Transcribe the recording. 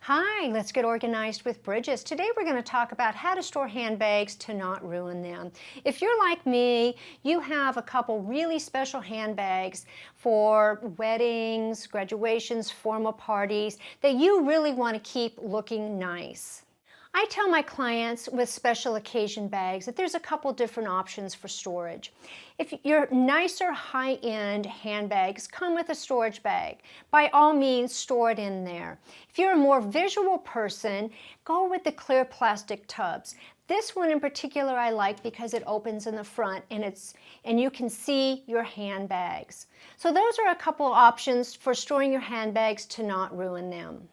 Hi, let's get organized with Bridges. Today we're going to talk about how to store handbags to not ruin them. If you're like me, you have a couple really special handbags for weddings, graduations, formal parties that you really want to keep looking nice. I tell my clients with special occasion bags that there's a couple different options for storage. If your nicer high-end handbags come with a storage bag, by all means store it in there. If you're a more visual person, go with the clear plastic tubs. This one in particular I like because it opens in the front and you can see your handbags. So those are a couple options for storing your handbags to not ruin them.